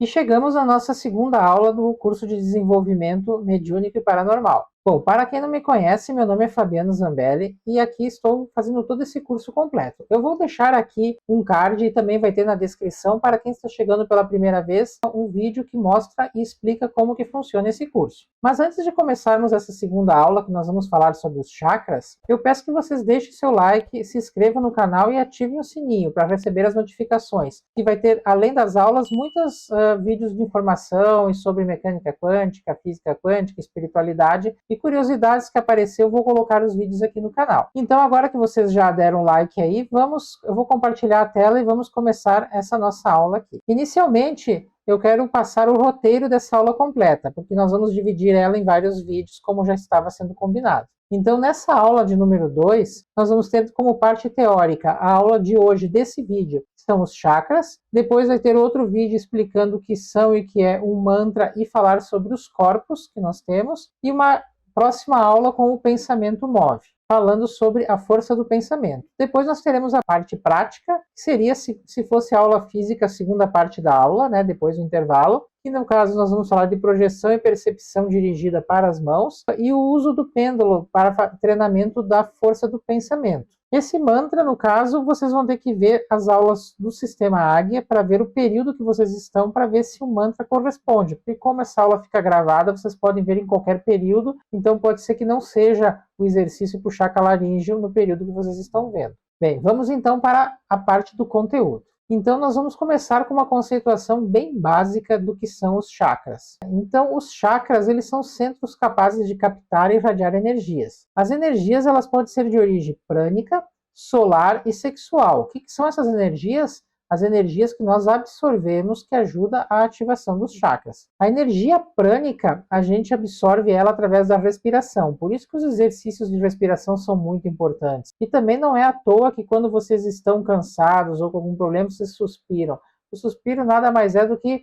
E chegamos à nossa segunda aula do curso de desenvolvimento mediúnico e paranormal. Bom, para quem não me conhece, meu nome é Fabiano Zambelli e aqui estou fazendo todo esse curso completo. Eu vou deixar aqui um card e também vai ter na descrição para quem está chegando pela primeira vez um vídeo que mostra e explica como que funciona esse curso. Mas antes de começarmos essa segunda aula, que nós vamos falar sobre os chakras, eu peço que vocês deixem seu like, se inscrevam no canal e ativem o sininho para receber as notificações. Que vai ter, além das aulas, muitos vídeos de informação sobre mecânica quântica, física quântica, espiritualidade e curiosidades que apareceu, eu vou colocar os vídeos aqui no canal. Então, agora que vocês já deram like aí, eu vou compartilhar a tela e vamos começar essa nossa aula aqui. Inicialmente, eu quero passar o roteiro dessa aula completa, porque nós vamos dividir ela em vários vídeos, como já estava sendo combinado. Então, nessa aula de número 2, nós vamos ter como parte teórica a aula de hoje desse vídeo. São os chakras, depois vai ter outro vídeo explicando o que são e o que é um mantra e falar sobre os corpos que nós temos, e uma próxima aula com o pensamento move, falando sobre a força do pensamento. Depois nós teremos a parte prática, que seria se fosse aula física, a segunda parte da aula, né, depois do intervalo. E no caso nós vamos falar de projeção e percepção dirigida para as mãos e o uso do pêndulo para treinamento da força do pensamento. Esse mantra, no caso, vocês vão ter que ver as aulas do Sistema Águia para ver o período que vocês estão, para ver se o mantra corresponde. Porque como essa aula fica gravada, vocês podem ver em qualquer período, então pode ser que não seja o exercício para o chakra laríngeo no período que vocês estão vendo. Bem, vamos então para a parte do conteúdo. Então, nós vamos começar com uma conceituação bem básica do que são os chakras. Então, os chakras, eles são centros capazes de captar e irradiar energias. As energias, elas podem ser de origem prânica, solar e sexual. O que são essas energias? As energias que nós absorvemos que ajudam à ativação dos chakras. A energia prânica, a gente absorve ela através da respiração. Por isso que os exercícios de respiração são muito importantes. E também não é à toa que quando vocês estão cansados ou com algum problema, vocês suspiram. O suspiro nada mais é do que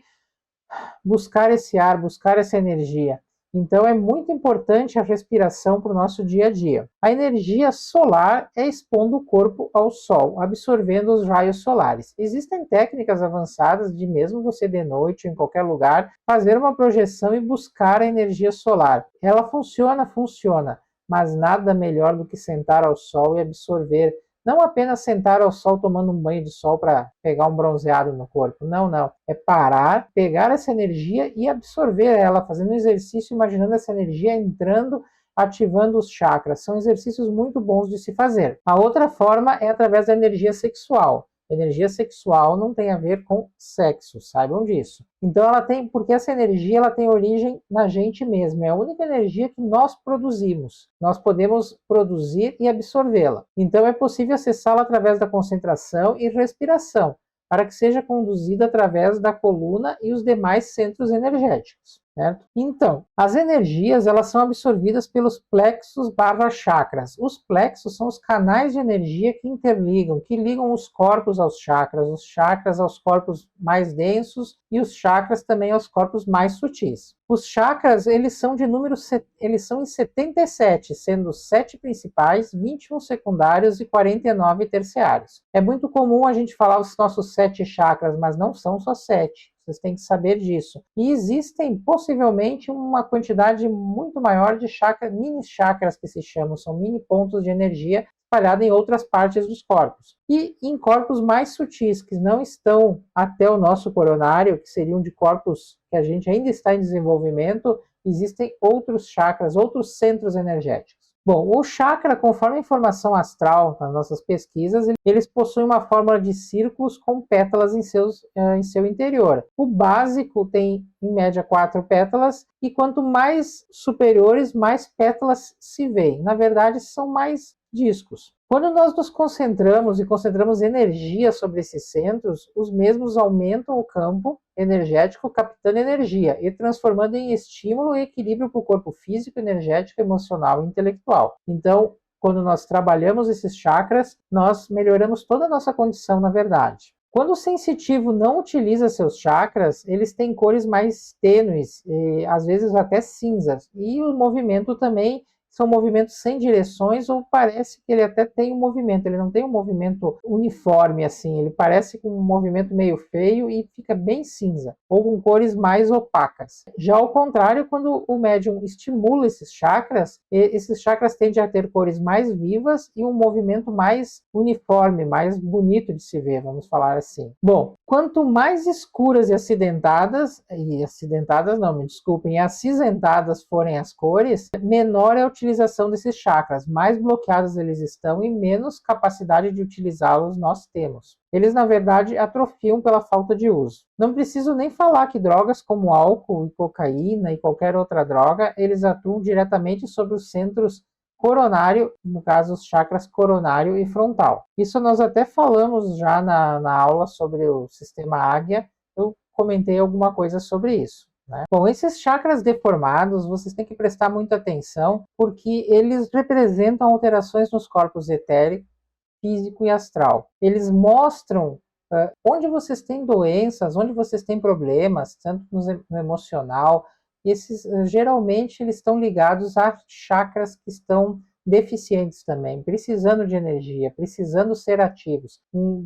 buscar esse ar, buscar essa energia. Então, é muito importante a respiração para o nosso dia a dia. A energia solar é expondo o corpo ao sol, absorvendo os raios solares. Existem técnicas avançadas de mesmo você de noite, em qualquer lugar, fazer uma projeção e buscar a energia solar. Ela funciona, mas nada melhor do que sentar ao sol e absorver. Não apenas sentar ao sol tomando um banho de sol para pegar um bronzeado no corpo. Não. É parar, pegar essa energia e absorver ela, fazendo um exercício, imaginando essa energia entrando, ativando os chakras. São exercícios muito bons de se fazer. A outra forma é através da energia sexual. Energia sexual não tem a ver com sexo, saibam disso. Então porque essa energia ela tem origem na gente mesmo, é a única energia que nós produzimos. Nós podemos produzir e absorvê-la. Então é possível acessá-la através da concentração e respiração, para que seja conduzida através da coluna e os demais centros energéticos. Certo? Então, as energias elas são absorvidas pelos plexos / chakras. Os plexos são os canais de energia que interligam, que ligam os corpos aos chakras, os chakras aos corpos mais densos e os chakras também aos corpos mais sutis. Os chakras, eles são em 77, sendo 7 principais, 21 secundários e 49 terciários. É muito comum a gente falar os nossos 7 chakras, mas não são só 7. Vocês têm que saber disso. E existem possivelmente uma quantidade muito maior de chakras, mini chakras que se chamam, são mini pontos de energia espalhados em outras partes dos corpos. E em corpos mais sutis, que não estão até o nosso coronário, que seriam de corpos que a gente ainda está em desenvolvimento, existem outros chakras, outros centros energéticos. Bom, o chakra, conforme a informação astral nas nossas pesquisas, eles possuem uma fórmula de círculos com pétalas em seu interior. O básico tem, em média, 4 pétalas, e quanto mais superiores, mais pétalas se veem. Na verdade, são mais discos. Quando nós nos concentramos e concentramos energia sobre esses centros, os mesmos aumentam o campo energético, captando energia e transformando em estímulo e equilíbrio para o corpo físico, energético, emocional e intelectual. Então, quando nós trabalhamos esses chakras, nós melhoramos toda a nossa condição, na verdade. Quando o sensitivo não utiliza seus chakras, eles têm cores mais tênues, às vezes até cinzas, e o movimento também são movimentos sem direções, ou parece que ele até tem um movimento, ele não tem um movimento uniforme assim, ele parece com um movimento meio feio e fica bem cinza, ou com cores mais opacas. Já ao contrário, quando o médium estimula esses chakras tendem a ter cores mais vivas e um movimento mais uniforme, mais bonito de se ver, vamos falar assim. Bom, quanto mais escuras e acinzentadas forem as cores, menor é a utilização desses chakras, mais bloqueados eles estão e menos capacidade de utilizá-los nós temos. Eles, na verdade, atrofiam pela falta de uso. Não preciso nem falar que drogas como álcool e cocaína e qualquer outra droga, eles atuam diretamente sobre os centros coronário, no caso os chakras coronário e frontal. Isso nós até falamos já na aula sobre o sistema águia, eu comentei alguma coisa sobre isso. Bom, esses chakras deformados, vocês têm que prestar muita atenção, porque eles representam alterações nos corpos etérico, físico e astral. Eles mostram onde vocês têm doenças, onde vocês têm problemas, tanto no emocional. Geralmente eles estão ligados a chakras que estão deficientes também, precisando de energia, precisando ser ativos,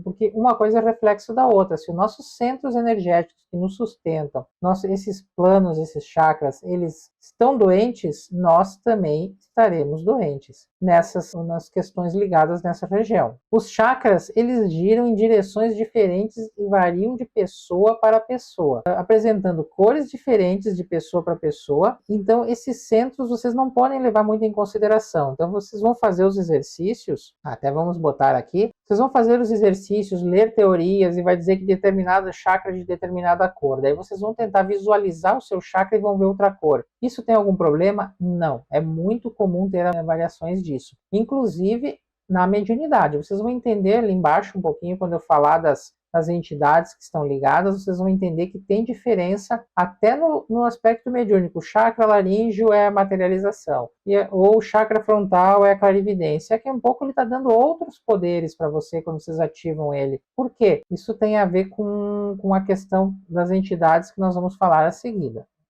porque uma coisa é reflexo da outra. Se os nossos centros energéticos que nos sustentam, esses planos, esses chakras, eles estão doentes, nós também estaremos doentes nas questões ligadas nessa região. Os chakras, eles giram em direções diferentes e variam de pessoa para pessoa, apresentando cores diferentes de pessoa para pessoa. Então, esses centros vocês não podem levar muito em consideração. Então, vocês vão fazer os exercícios, até vamos botar aqui, vocês vão fazer os exercícios, ler teorias e vai dizer que determinado chakra é de determinada cor. Daí vocês vão tentar visualizar o seu chakra e vão ver outra cor. Isso tem algum problema? Não. É muito comum ter variações disso. Inclusive na mediunidade. Vocês vão entender ali embaixo um pouquinho quando eu falar das entidades que estão ligadas, vocês vão entender que tem diferença até no aspecto mediúnico. O chakra laríngeo é a materialização, ou o chakra frontal é a clarividência. Aqui um pouco ele está dando outros poderes para você quando vocês ativam ele. Por quê? Isso tem a ver com a questão das entidades que nós vamos falar em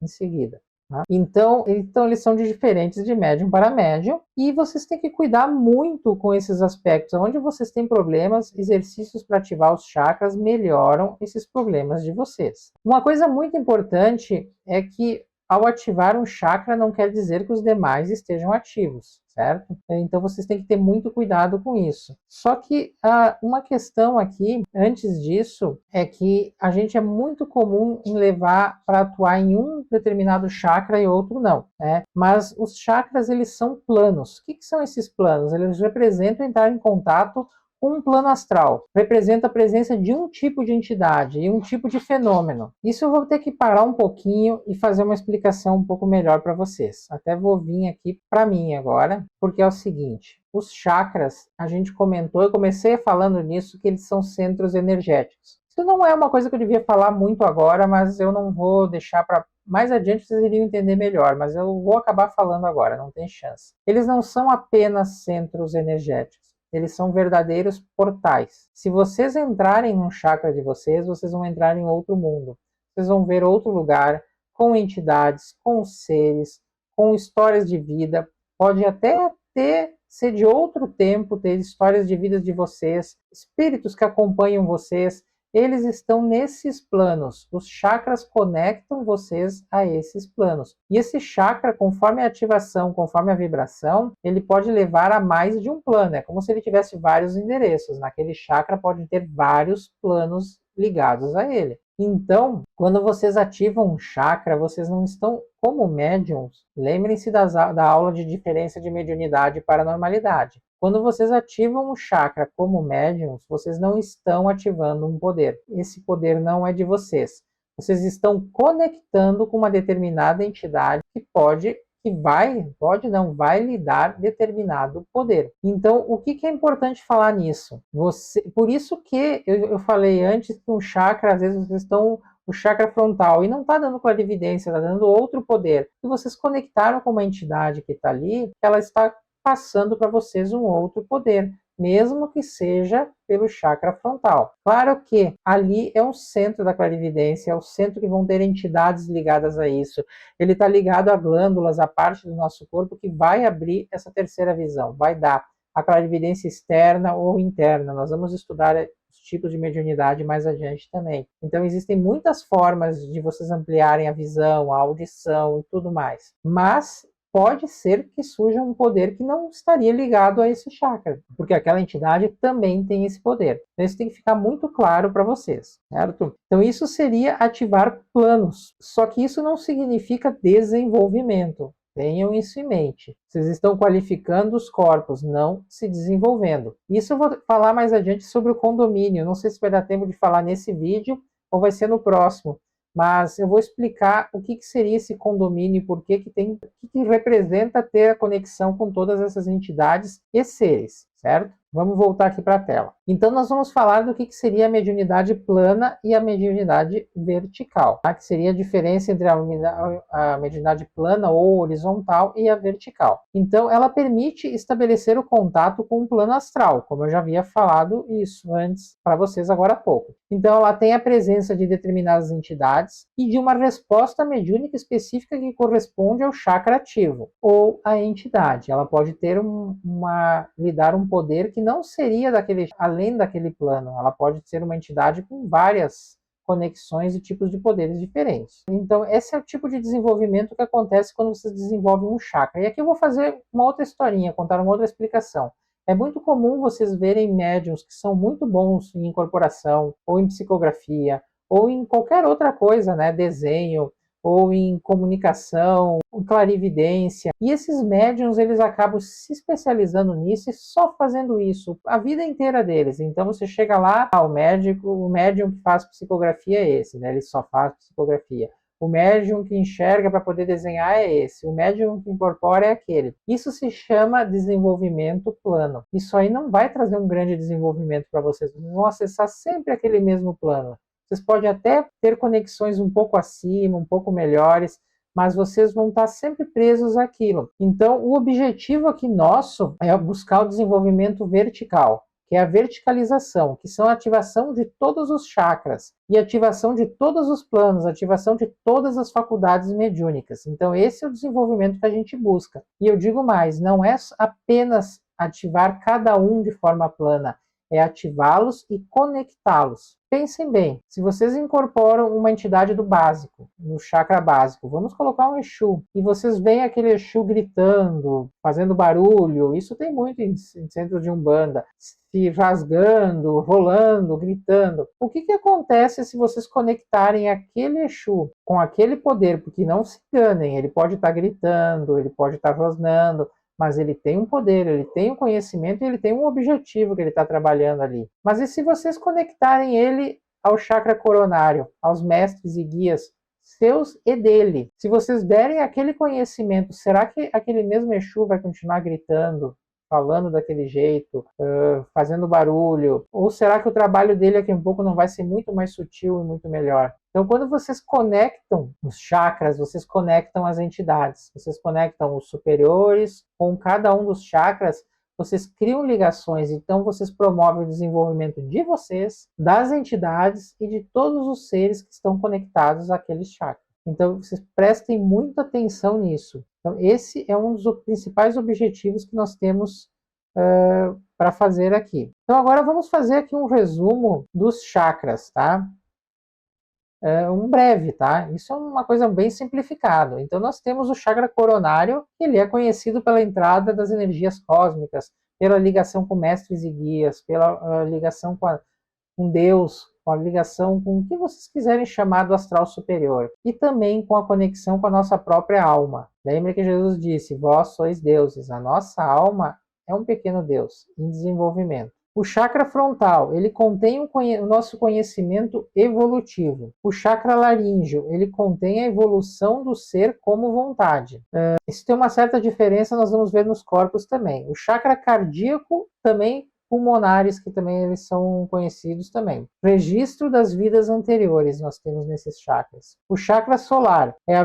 seguida. Então, eles são diferentes de médium para médium, e vocês têm que cuidar muito com esses aspectos. Onde vocês têm problemas, exercícios para ativar os chakras melhoram esses problemas de vocês. Uma coisa muito importante é que ao ativar um chakra não quer dizer que os demais estejam ativos, certo? Então vocês têm que ter muito cuidado com isso. Só que uma questão aqui, antes disso, é que a gente é muito comum em levar para atuar em um determinado chakra e outro não, né? Mas os chakras, eles são planos. O que são esses planos? Eles representam entrar em contato com um plano astral, representa a presença de um tipo de entidade e um tipo de fenômeno. Isso eu vou ter que parar um pouquinho e fazer uma explicação um pouco melhor para vocês. Até vou vir aqui para mim agora, porque é o seguinte, os chakras, a gente comentou, eu comecei falando nisso, que eles são centros energéticos. Isso não é uma coisa que eu devia falar muito agora, mas eu não vou deixar para mais adiante, vocês iriam entender melhor, mas eu vou acabar falando agora, não tem chance. Eles não são apenas centros energéticos. Eles são verdadeiros portais. Se vocês entrarem num chakra de vocês vão entrar em outro mundo. Vocês vão ver outro lugar, com entidades, com seres, com histórias de vida. Pode até ser de outro tempo, ter histórias de vida de vocês, espíritos que acompanham vocês. Eles estão nesses planos. Os chakras conectam vocês a esses planos. E esse chakra, conforme a ativação, conforme a vibração, ele pode levar a mais de um plano. É como se ele tivesse vários endereços. Naquele chakra pode ter vários planos ligados a ele. Então, quando vocês ativam um chakra, vocês não estão como médiums. Lembrem-se da aula de diferença de mediunidade e paranormalidade. Quando vocês ativam o chakra como médiums, vocês não estão ativando um poder. Esse poder não é de vocês. Vocês estão conectando com uma determinada entidade que vai lhe dar determinado poder. Então, o que é importante falar nisso? Por isso que eu falei antes que um chakra, às vezes vocês estão o chakra frontal e não está dando clarividência, está dando outro poder. E vocês conectaram com uma entidade que está ali, ela está passando para vocês um outro poder. mesmo que seja pelo chakra frontal. Claro que ali é o centro da clarividência, é o centro que vão ter entidades ligadas a isso. Ele está ligado a glândulas, a parte do nosso corpo que vai abrir essa terceira visão, vai dar a clarividência externa ou interna. Nós vamos estudar os tipos de mediunidade mais adiante também. Então existem muitas formas de vocês ampliarem a visão, a audição e tudo mais. Mas pode ser que surja um poder que não estaria ligado a esse chakra, porque aquela entidade também tem esse poder. Então isso tem que ficar muito claro para vocês, certo? Então isso seria ativar planos, só que isso não significa desenvolvimento. Tenham isso em mente. Vocês estão qualificando os corpos, não se desenvolvendo. Isso eu vou falar mais adiante sobre o condomínio. Não sei se vai dar tempo de falar nesse vídeo ou vai ser no próximo. Mas eu vou explicar o que seria esse condomínio e por que representa ter a conexão com todas essas entidades e seres, certo? Vamos voltar aqui para a tela. Então, nós vamos falar do que seria a mediunidade plana e a mediunidade vertical, tá? Que seria a diferença entre a mediunidade plana ou horizontal e a vertical. Então, ela permite estabelecer o contato com o plano astral, como eu já havia falado isso antes para vocês agora há pouco. Então, ela tem a presença de determinadas entidades e de uma resposta mediúnica específica que corresponde ao chakra ativo ou à entidade. Ela pode ter lhe dar um poder que não seria além daquele plano. Ela pode ser uma entidade com várias conexões e tipos de poderes diferentes. Então, esse é o tipo de desenvolvimento que acontece quando você desenvolve um chakra. E aqui eu vou fazer uma outra historinha, contar uma outra explicação. É muito comum vocês verem médiuns que são muito bons em incorporação, ou em psicografia, ou em qualquer outra coisa, né? Desenho, ou em comunicação, em clarividência. E esses médiums, eles acabam se especializando nisso e só fazendo isso a vida inteira deles. Então você chega lá, o médium que faz psicografia é esse, né? Ele só faz psicografia. O médium que enxerga para poder desenhar é esse. O médium que incorpora é aquele. Isso se chama desenvolvimento plano. Isso aí não vai trazer um grande desenvolvimento para vocês. Vocês vão acessar sempre aquele mesmo plano. Vocês podem até ter conexões um pouco acima, um pouco melhores, mas vocês vão estar sempre presos àquilo. Então, o objetivo aqui nosso é buscar o desenvolvimento vertical, que é a verticalização, que são a ativação de todos os chakras e ativação de todos os planos, ativação de todas as faculdades mediúnicas. Então, esse é o desenvolvimento que a gente busca. E eu digo mais, não é apenas ativar cada um de forma plana, é ativá-los e conectá-los. Pensem bem, se vocês incorporam uma entidade do básico, no chakra básico, vamos colocar um Exu, e vocês veem aquele Exu gritando, fazendo barulho, isso tem muito em centro de Umbanda, se rasgando, rolando, gritando. O que acontece se vocês conectarem aquele Exu com aquele poder? Porque não se enganem, ele pode estar gritando, ele pode estar rosnando, mas ele tem um poder, ele tem um conhecimento e ele tem um objetivo que ele está trabalhando ali. Mas e se vocês conectarem ele ao chakra coronário, aos mestres e guias seus e dele? Se vocês derem aquele conhecimento, será que aquele mesmo Exu vai continuar gritando, falando daquele jeito, fazendo barulho? Ou será que o trabalho dele aqui um pouco não vai ser muito mais sutil e muito melhor? Então, quando vocês conectam os chakras, vocês conectam as entidades, vocês conectam os superiores com cada um dos chakras, vocês criam ligações, então vocês promovem o desenvolvimento de vocês, das entidades e de todos os seres que estão conectados àqueles chakras. Então, vocês prestem muita atenção nisso. Então, esse é um dos principais objetivos que nós temos para fazer aqui. Então, agora vamos fazer aqui um resumo dos chakras, tá? Um breve, tá? Isso é uma coisa bem simplificada. Então, nós temos o chakra coronário, que ele é conhecido pela entrada das energias cósmicas, pela ligação com mestres e guias, pela ligação com Deus, com a ligação com o que vocês quiserem chamar do astral superior, e também com a conexão com a nossa própria alma. Lembre que Jesus disse, vós sois deuses, a nossa alma é um pequeno Deus em desenvolvimento. O chakra frontal, ele contém o nosso conhecimento evolutivo. O chakra laríngeo, ele contém a evolução do ser como vontade. Isso tem uma certa diferença, nós vamos ver nos corpos também. O chakra cardíaco também pulmonares, que também eles são conhecidos também. Registro das vidas anteriores nós temos nesses chakras. O chakra solar é a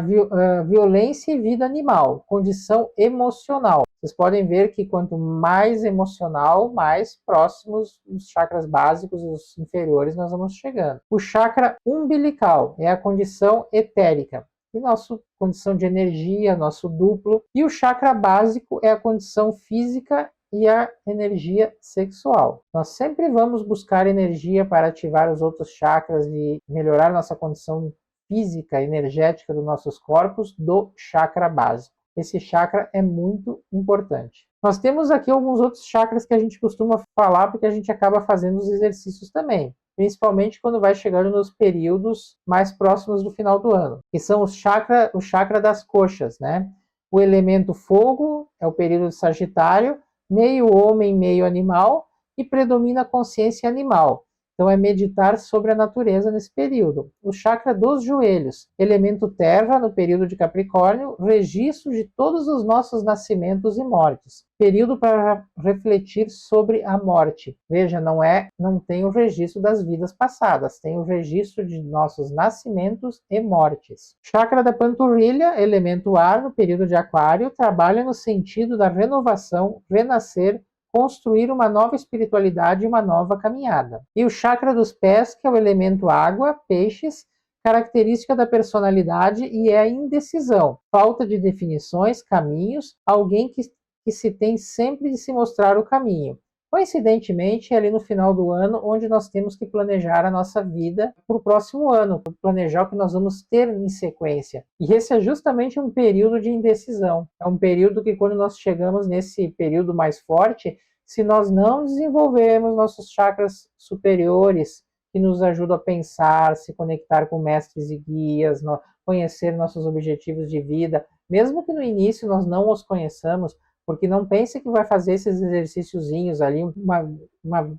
violência e vida animal, condição emocional. Vocês podem ver que quanto mais emocional, mais próximos dos chakras básicos, os inferiores, nós vamos chegando. O chakra umbilical é a condição etérica, e nossa condição de energia, nosso duplo. E o chakra básico é a condição física e a energia sexual. Nós sempre vamos buscar energia para ativar os outros chakras e melhorar nossa condição física, energética dos nossos corpos do chakra básico. Esse chakra é muito importante. Nós temos aqui alguns outros chakras que a gente costuma falar porque a gente acaba fazendo os exercícios também, principalmente quando vai chegando nos períodos mais próximos do final do ano, que são o chakra das coxas, né? O elemento fogo é o período de Sagitário, meio homem, meio animal, e predomina a consciência animal. Então é meditar sobre a natureza nesse período. O chakra dos joelhos, elemento terra no período de Capricórnio, registro de todos os nossos nascimentos e mortes. Período para refletir sobre a morte. Veja, não tem o registro das vidas passadas, tem o registro de nossos nascimentos e mortes. Chakra da panturrilha, elemento ar no período de Aquário, trabalha no sentido da renovação, renascer, construir uma nova espiritualidade e uma nova caminhada. E o chakra dos pés, que é o elemento água, peixes, característica da personalidade e é a indecisão, falta de definições, caminhos, alguém que se tem sempre de se mostrar o caminho. Coincidentemente, é ali no final do ano onde nós temos que planejar a nossa vida para o próximo ano, planejar o que nós vamos ter em sequência. E esse é justamente um período de indecisão. É um período que, quando nós chegamos nesse período mais forte, se nós não desenvolvermos nossos chakras superiores, que nos ajudam a pensar, se conectar com mestres e guias, conhecer nossos objetivos de vida, mesmo que no início nós não os conheçamos, porque não pense que vai fazer esses exercíciozinhos ali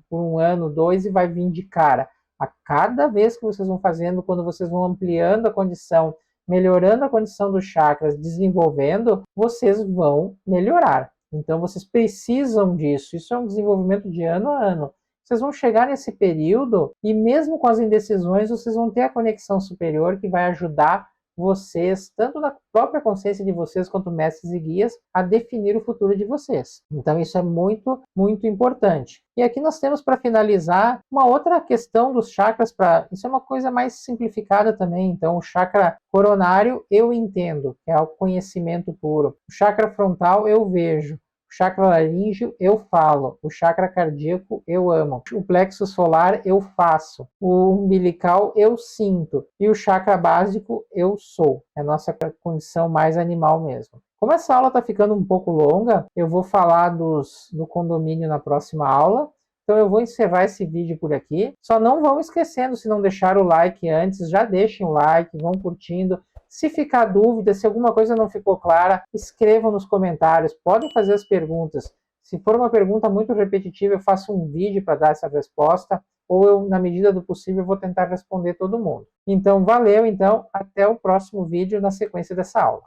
por um ano, 2 e vai vir de cara. A cada vez que vocês vão fazendo, quando vocês vão ampliando a condição, melhorando a condição dos chakras, desenvolvendo, vocês vão melhorar. Então vocês precisam disso. Isso é um desenvolvimento de ano a ano. Vocês vão chegar nesse período e mesmo com as indecisões, vocês vão ter a conexão superior que vai ajudar vocês, tanto na própria consciência de vocês quanto mestres e guias, a definir o futuro de vocês. Então isso é muito, muito importante. E aqui nós temos, para finalizar, uma outra questão dos chakras, isso é uma coisa mais simplificada também. Então o chakra coronário eu entendo, que é o conhecimento puro. O chakra frontal eu vejo. O chakra laríngeo eu falo, o chakra cardíaco eu amo, o plexo solar eu faço, o umbilical eu sinto e o chakra básico eu sou. É a nossa condição mais animal mesmo. Como essa aula está ficando um pouco longa, eu vou falar do condomínio na próxima aula. Então eu vou encerrar esse vídeo por aqui. Só não vão esquecendo, se não deixaram o like antes, já deixem o like, vão curtindo. Se ficar dúvida, se alguma coisa não ficou clara, escrevam nos comentários, podem fazer as perguntas. Se for uma pergunta muito repetitiva, eu faço um vídeo para dar essa resposta, ou eu, na medida do possível, vou tentar responder todo mundo. Então, valeu, até o próximo vídeo na sequência dessa aula.